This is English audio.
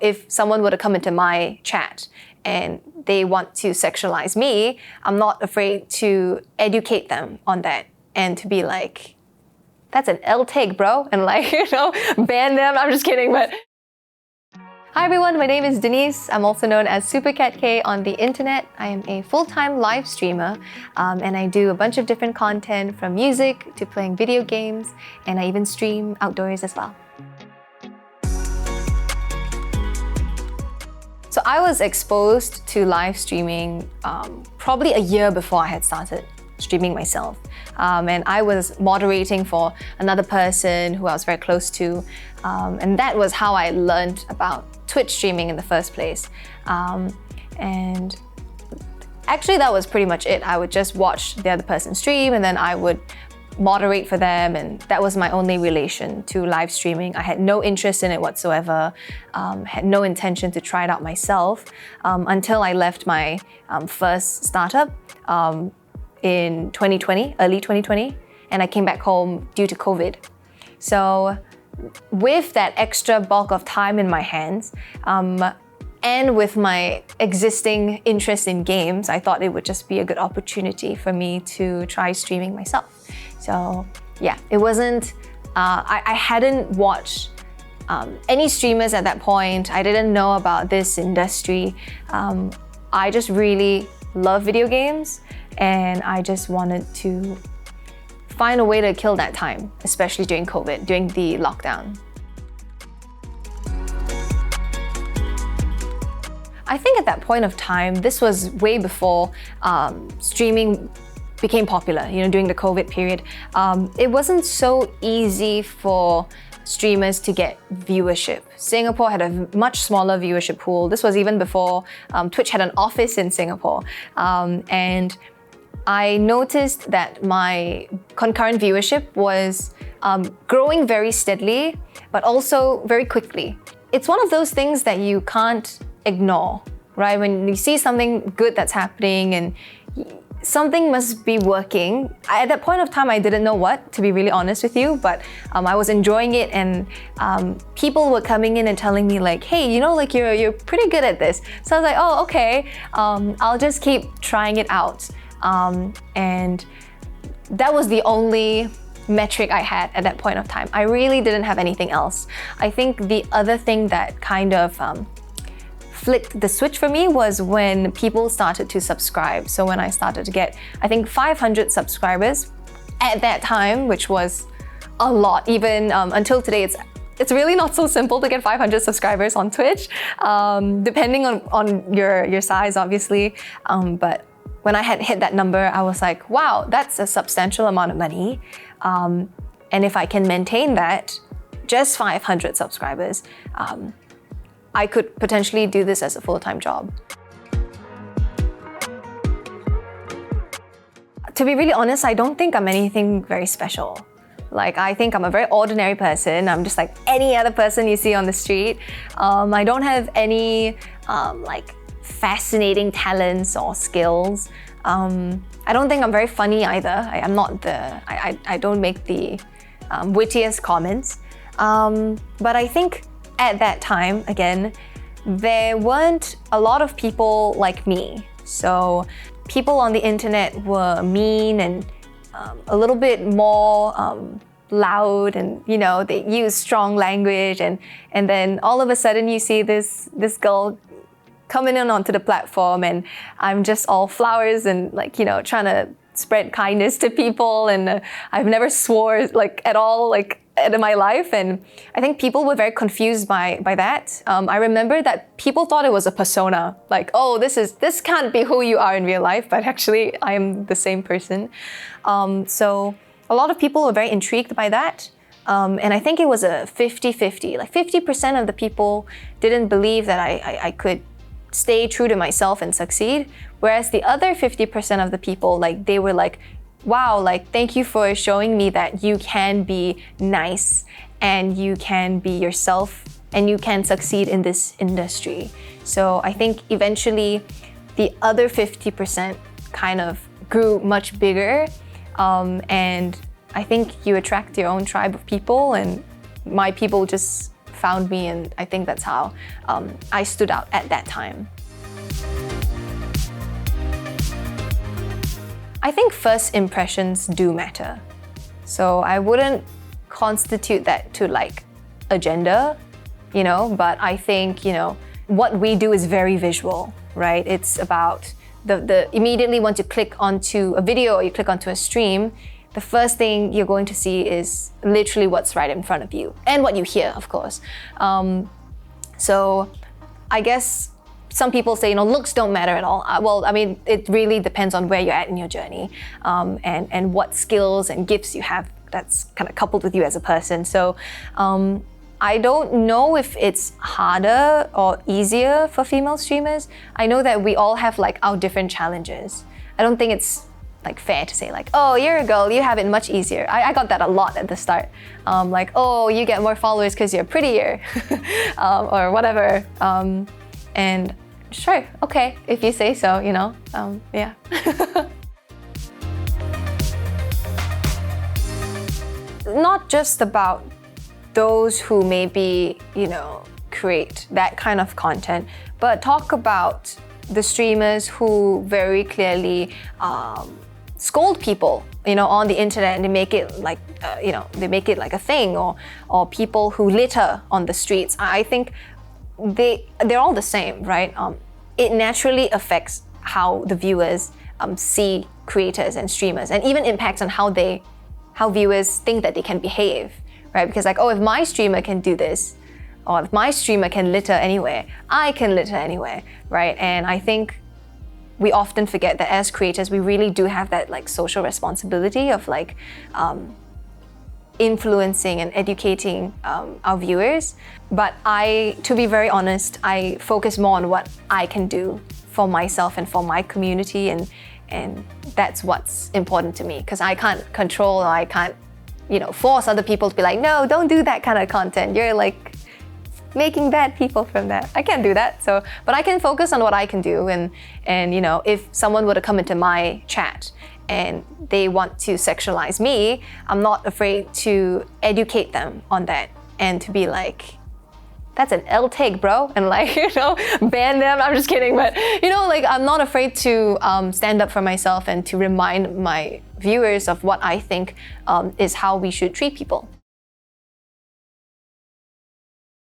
if someone were to come into my chat and they want to sexualize me, I'm not afraid to educate them on that and to be like, that's an L take, bro, and like, ban them. I'm just kidding, but... Hi everyone, my name is Denise. I'm also known as supercatkei on the internet. I am a full-time live streamer and I do a bunch of different content from music to playing video games, and I even stream outdoors as well. So I was exposed to live streaming probably a year before I had started streaming myself. And I was moderating for another person who I was very close to. And that was how I learned about Twitch streaming in the first place. And actually that was pretty much it. I would just watch the other person stream and then I would moderate for them, and that was my only relation to live streaming. I had no interest in it whatsoever, had no intention to try it out myself until I left my first startup in 2020, early 2020, and I came back home due to COVID. So with that extra bulk of time in my hands, and with my existing interest in games, I thought it would just be a good opportunity for me to try streaming myself. So yeah, it wasn't, I hadn't watched any streamers at that point. I didn't know about this industry. I just really love video games, and I just wanted to find a way to kill that time, especially during COVID, during the lockdown. I think at that point of time, this was way before streaming became popular, during the COVID period. It wasn't so easy for streamers to get viewership. Singapore had a much smaller viewership pool. This was even before Twitch had an office in Singapore. And I noticed that my concurrent viewership was growing very steadily, but also very quickly. It's one of those things that you can't ignore, right? When you see something good that's happening and something must be working. At that point of time, I didn't know what, to be really honest with you, but I was enjoying it, and people were coming in and telling me like, hey, you're pretty good at this. So I was like, oh, okay, I'll just keep trying it out. And that was the only metric I had at that point of time. I really didn't have anything else. I think the other thing that kind of flipped the switch for me was when people started to subscribe. So when I started to get, I think 500 subscribers at that time, which was a lot. Even until today, it's really not so simple to get 500 subscribers on Twitch, depending on your size, obviously. But when I had hit that number, I was like, wow, that's a substantial amount of money. And if I can maintain that, just 500 subscribers, I could potentially do this as a full-time job. To be really honest, I don't think I'm anything very special. Like, I think I'm a very ordinary person. I'm just like any other person you see on the street. I don't have any like fascinating talents or skills. I don't think I'm very funny either. I'm not I don't make the wittiest comments. But I think at that time, again, there weren't a lot of people like me. So people on the internet were mean and a little bit more loud, and they use strong language, and then all of a sudden you see this girl coming in onto the platform, and I'm just all flowers and trying to spread kindness to people, and I've never swore at all in my life, and I think people were very confused by that. I remember that people thought it was a persona, like, oh, this can't be who you are in real life, but actually I am the same person. So a lot of people were very intrigued by that. And I think it was a 50-50. Like 50% of the people didn't believe that I could stay true to myself and succeed, whereas the other 50% of the people, they were like, wow, thank you for showing me that you can be nice and you can be yourself and you can succeed in this industry. So I think eventually the other 50% kind of grew much bigger, and I think you attract your own tribe of people, and my people just found me, and I think that's how I stood out at that time. I think first impressions do matter. So I wouldn't constitute that to like a gender, but I think, what we do is very visual, right? It's about the immediately once you click onto a video or you click onto a stream, the first thing you're going to see is literally what's right in front of you and what you hear, of course. So I guess some people say, looks don't matter at all. Well, I mean, it really depends on where you're at in your journey, and what skills and gifts you have that's kind of coupled with you as a person. So I don't know if it's harder or easier for female streamers. I know that we all have like our different challenges. I don't think it's like fair to say like, oh, you're a girl, you have it much easier. I got that a lot at the start. Like, oh, you get more followers because you're prettier, or whatever. And sure, okay, if you say so, yeah. Not just about those who maybe, create that kind of content, but talk about the streamers who very clearly scold people, on the internet, and they make it like, they make it like a thing, or people who litter on the streets. I think they're all the same, right? It naturally affects how the viewers see creators and streamers, and even impacts on how viewers think that they can behave, right? Because like, oh, if my streamer can do this, or if my streamer can litter anywhere, I can litter anywhere, right? And I think we often forget that as creators, we really do have that like social responsibility of like influencing and educating our viewers. But to be very honest, I focus more on what I can do for myself and for my community, and that's what's important to me, because I can't control, or I can't, force other people to be like, no, don't do that kind of content. You're like making bad people from that. I can't do that. So, but I can focus on what I can do, and if someone were to come into my chat and they want to sexualize me, I'm not afraid to educate them on that and to be like, that's an L take, bro, and like, ban them. I'm just kidding, but like, I'm not afraid to stand up for myself and to remind my viewers of what I think is how we should treat people.